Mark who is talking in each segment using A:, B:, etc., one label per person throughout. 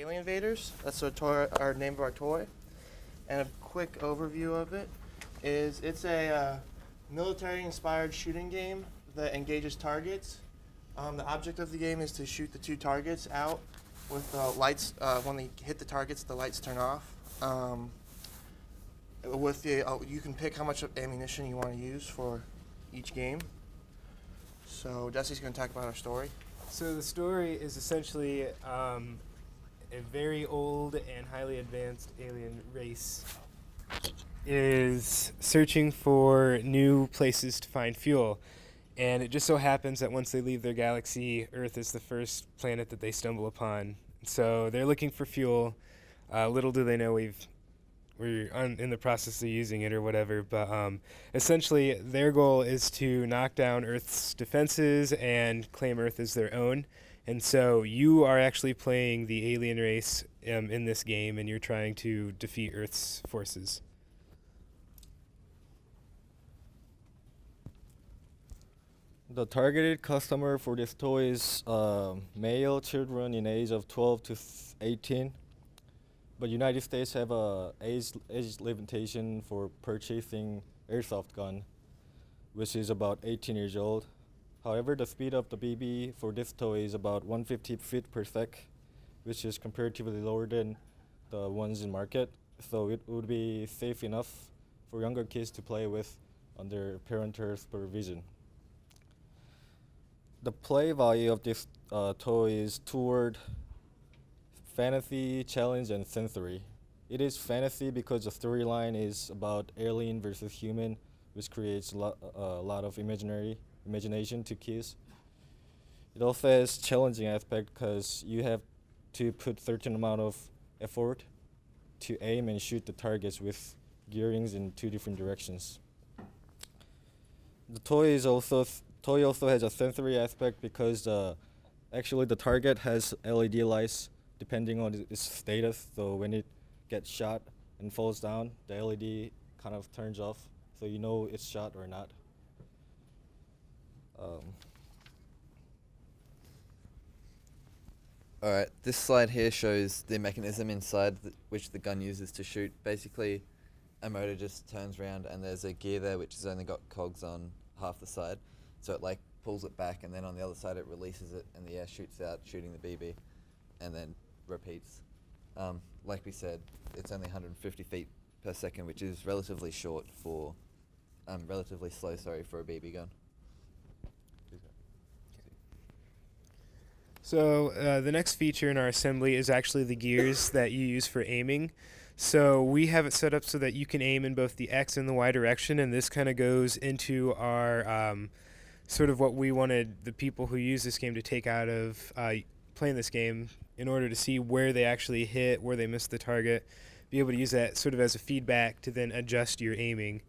A: Alien Invaders. That's our name of our toy. And a quick overview of it is it's a military-inspired shooting game that engages targets. The object of the game is to shoot the 2 targets out with lights. When they hit the targets, the lights turn off. You can pick how much ammunition you want to use for each game. So Jesse's going to talk about our story.
B: So the story is essentially a very old and highly advanced alien race is searching for new places to find fuel. And it just so happens that once they leave their galaxy, Earth is the first planet that they stumble upon. So they're looking for fuel. Little do they know we're in the process of using it or whatever, but essentially their goal is to knock down Earth's defenses and claim Earth as their own. And so you are actually playing the alien race in this game, and you're trying to defeat Earth's forces.
C: The targeted customer for this toy is male children in age of 12 to 18. But United States have a age limitation for purchasing airsoft gun, which is about 18 years old. However, the speed of the BB for this toy is about 150 feet per sec, which is comparatively lower than the ones in market. So it would be safe enough for younger kids to play with under parental supervision. The play value of this toy is toward fantasy, challenge, and sensory. It is fantasy because the storyline is about alien versus human, which creates a lot of imagination to kids. It also has challenging aspect because you have to put certain amount of effort to aim and shoot the targets with gearings in 2 different directions. The toy also has a sensory aspect because actually the target has LED lights depending on its status. So when it gets shot and falls down, the LED kind of turns off, so you know it's shot or not.
D: Alright, this slide here shows the mechanism inside which the gun uses to shoot. Basically, a motor just turns around and there's a gear there which has only got cogs on half the side. So it like pulls it back, and then on the other side it releases it and the air shoots out, shooting the BB, and then repeats. Like we said, it's only 150 feet per second, which is relatively short for, relatively slow, sorry, for a BB gun.
B: So the next feature in our assembly is actually the gears that you use for aiming. So we have it set up so that you can aim in both the X and the Y direction, and this kind of goes into our sort of what we wanted the people who use this game to take out of playing this game in order to see where they actually hit, where they missed the target, be able to use that sort of as a feedback to then adjust your aiming.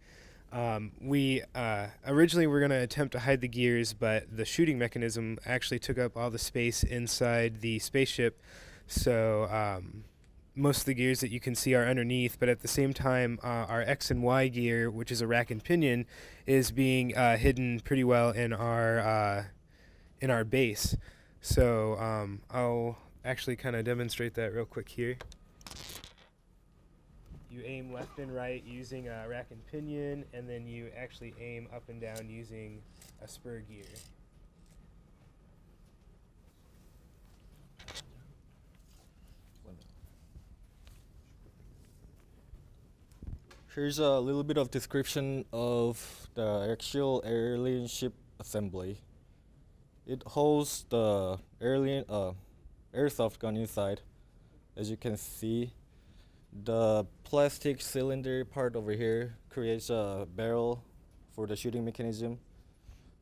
B: We originally were going to attempt to hide the gears, but the shooting mechanism actually took up all the space inside the spaceship, so most of the gears that you can see are underneath, but at the same time our X and Y gear, which is a rack and pinion, is being hidden pretty well in our base. So I'll actually kind of demonstrate that real quick here. You aim left and right using a rack and pinion, and then you actually aim up and down using a spur gear.
C: Here's a little bit of description of the actual alien ship assembly. It holds the alien airsoft gun inside. As you can see, the plastic cylinder part over here creates a barrel for the shooting mechanism,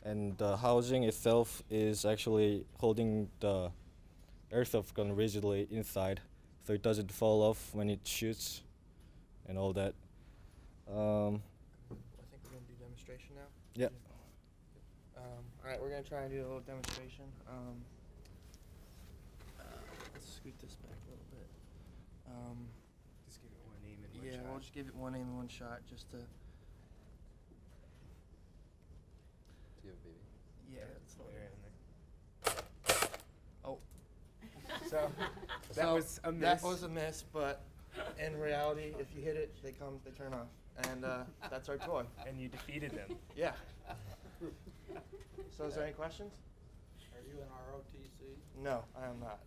C: and the housing itself is actually holding the airsoft gun rigidly inside, so it doesn't fall off when it shoots and all that.
A: I think we're going to do demonstration now.
C: Yeah.
A: Alright, we're going to try and do a little demonstration. Let's scoot this back a little bit.
B: Just give it one aim and one
A: Yeah,
B: shot.
A: we'll just give it one aim and one shot just to...
D: Do you have a BB?
A: Yeah, it's
B: Throw it in there.
A: Oh.
B: So That
A: So
B: was a miss.
A: That was a miss, but in reality, if you hit it, they turn off, and that's our toy.
B: And you defeated them.
A: Yeah. So is there any questions?
E: Are you in ROTC?
A: No, I am not.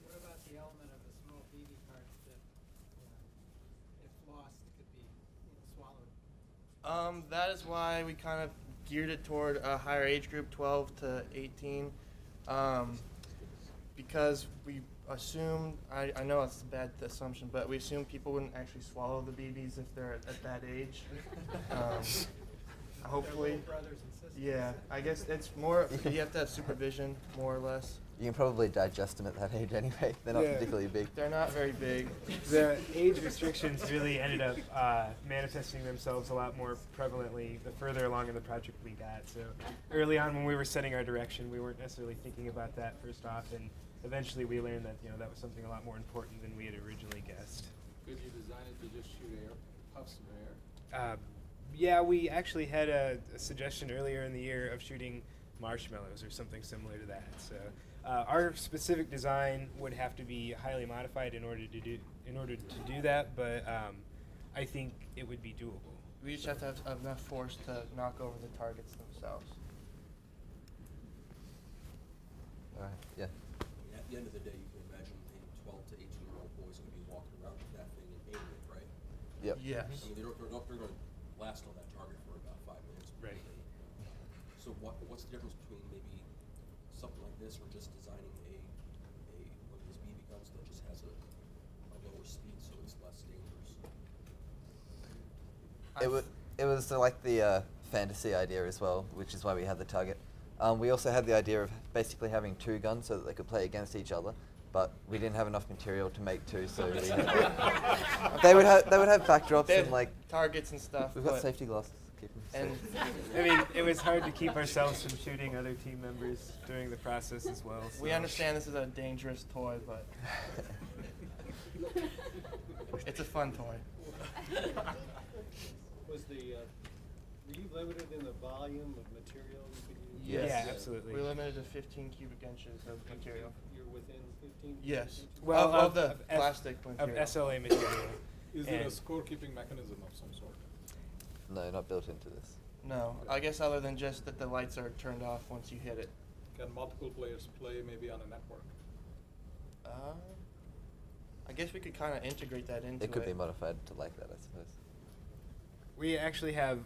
E: What about the element of the small BB parts that, if lost, could be swallowed?
A: That is why we kind of geared it toward a higher age group, 12 to 18, because we assumed, I know it's a bad assumption, but we assumed people wouldn't actually swallow the BBs if they're at that age. Hopefully.
E: Their little brothers and sisters.
A: Yeah, I guess it's more, you have to have supervision, more or less.
D: You can probably digest them at that age anyway. They're not
B: Yeah.
D: particularly big.
A: They're not very big.
B: The age restrictions really ended up manifesting themselves a lot more prevalently the further along in the project we got. So early on when we were setting our direction, we weren't necessarily thinking about that first off, and eventually we learned that that was something a lot more important than we had originally guessed.
F: Could you design it to just shoot air, puffs of air?
B: Yeah, we actually had a suggestion earlier in the year of shooting marshmallows or something similar to that. So our specific design would have to be highly modified in order to do that, but I think it would be doable.
A: We just have to have enough force to knock over the targets themselves.
D: All right. Yeah.
G: At the end of the day, you can imagine a 12 to 18-year-old boy's going to be walking around with that thing and aiming it, right?
D: Yep.
A: Yes.
G: I mean, they're going to last on that target for about 5 minutes.
B: Right.
G: So what's the difference between maybe something like this or just designing one of these BB guns that just has a lower speed so it's less dangerous?
D: It was like the fantasy idea as well, which is why we had the target. We also had the idea of basically having 2 guns so that they could play against each other, but we didn't have enough material to make 2, so we they would have backdrops
A: They
D: and
A: have
D: like
A: targets and stuff.
D: we've got
A: but-
D: safety glasses. To keep them
A: And
D: safe.
B: I mean, it was hard to keep ourselves from shooting other team members during the process as well.
A: we
B: so-
A: understand this is a dangerous toy, but it's a fun toy.
H: Was were you limited in the volume of material you could use?
A: Yes.
B: Yeah, absolutely.
A: We limited to 15 cubic inches of material.
H: You're within 15?
A: Yes.
B: Well,
A: of the
B: of
A: plastic
B: of
A: material.
B: SLA material.
F: Is there a
B: And-
F: score-keeping mechanism of some sort?
D: No, not built into this.
A: No, I guess other than just that the lights are turned off once you hit it.
F: Can multiple players play maybe on a network?
A: I guess we could kind of integrate that into it.
D: It could be modified to like that, I suppose.
B: We actually have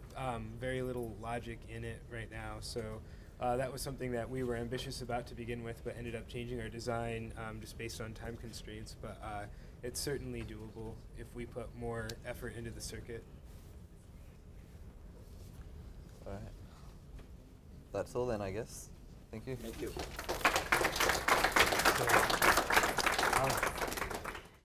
B: very little logic in it right now, so that was something that we were ambitious about to begin with, but ended up changing our design just based on time constraints. But it's certainly doable if we put more effort into the circuit.
D: All right. That's all then, I guess. Thank you.
G: Thank you.
B: So,